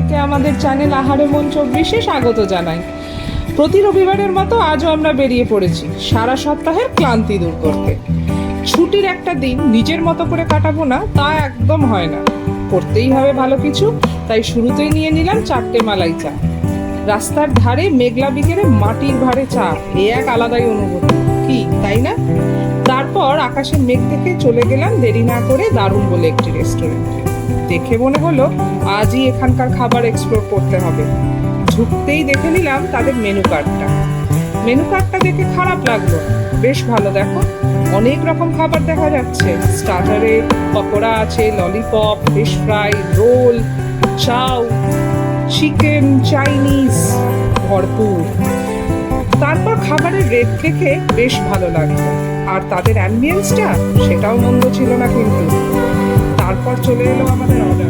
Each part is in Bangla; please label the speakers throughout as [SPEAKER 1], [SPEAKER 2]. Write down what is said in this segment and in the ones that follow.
[SPEAKER 1] সবাইকে আমাদের চ্যানেল আহারে মন 24-এ স্বাগত জানাই। প্রতি রবিবারের মতো আজও আমরা বেরিয়ে পড়েছি সারা সপ্তাহের ক্লান্তি দূর করতে। ছুটির একটা দিন নিজের মতো করে কাটাবো না তা একদম হয় না, করতেই হবে ভালো কিছু। তাই শুরুতেই নিয়ে নিলাম 4টে মালাই চা। রাস্তার ধারে মেঘলা বিকেলে মাটির ভারে চা, এ এক আলাদাই অনুভূতি, কি তাই না? তারপর আকাশের মেঘ দেখে চলে গেলাম দেরি না করে দারুণ বলে একটি রেস্টুরেন্টে। দেখে মনে হলো আজই এখানকার খাবার এক্সপ্লোর করতে হবে। ঝুঁকতেই দেখে নিলাম তাদের মেনু কার্ডটা দেখে খারাপ লাগলো, বেশ ভালো। দেখো, অনেক রকম খাবার দেখা যাচ্ছে। স্টার্টারে পকোড়া আছে, ললিপপ, ফিশ ফ্রাই, রোল, চাউ, চিকেন, চাইনিজ, ভরপুর। তারপর খাবারের রেট দেখে বেশ ভালো লাগলো, আর তাদের অ্যাম্বিয়েন্সটা সেটাও মন্দ ছিল না কিন্তু। তারপর চলে এলো আমাদের অর্ডার।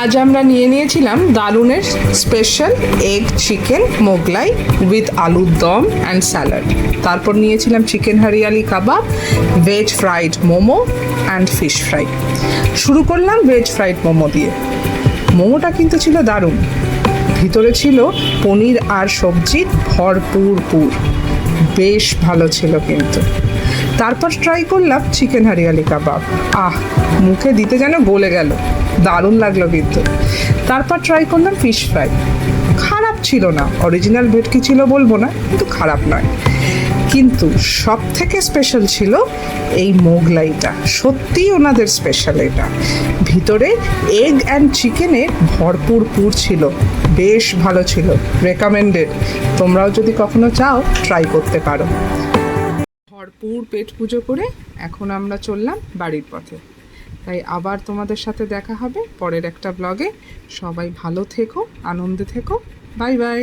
[SPEAKER 1] আজ আমরা নিয়েছিলাম দারুনের special egg chicken Mughlai with আলুর দম অ্যান্ড স্যালাড। তারপর নিয়েছিলাম chicken hariyali kebab, veg fried momo and fish fry. শুরু করলাম ভেজ ফ্রাইড মোমো দিয়ে। মোমোটা কিন্তু ছিল দারুণ, ভিতরে ছিল পনির আর সবজির ভরপুর পুর, বেশ ভালো ছিল কিন্তু। তারপর ট্রাই করলাম চিকেন হরিয়ালি কাবাব, মুখে দিতে যেন গলে গেল, দারুণ লাগলো কিন্তু। তারপর ট্রাই করলাম ফিশ ফ্রাই, খারাপ ছিল না, অরিজিনাল ভেটকি ছিল বলবো না, কিন্তু খারাপ নয়। কিন্তু সব থেকে স্পেশাল ছিল এই মোগলাইটা, সত্যিই ওনাদের স্পেশাল এটা। ভিতরে এগ অ্যান্ড চিকেনের ভরপুর পুর ছিল, বেশ ভালো ছিল, রেকমেন্ডেড। তোমরাও যদি কখনো চাও ট্রাই করতে পারো। ভরপুর পেট পুজো করে এখন আমরা চললাম বাড়ির পথে। তাই আবার তোমাদের সাথে দেখা হবে পরের একটা ব্লগে। সবাই ভালো থেকো, আনন্দে থেকো, বাই বাই।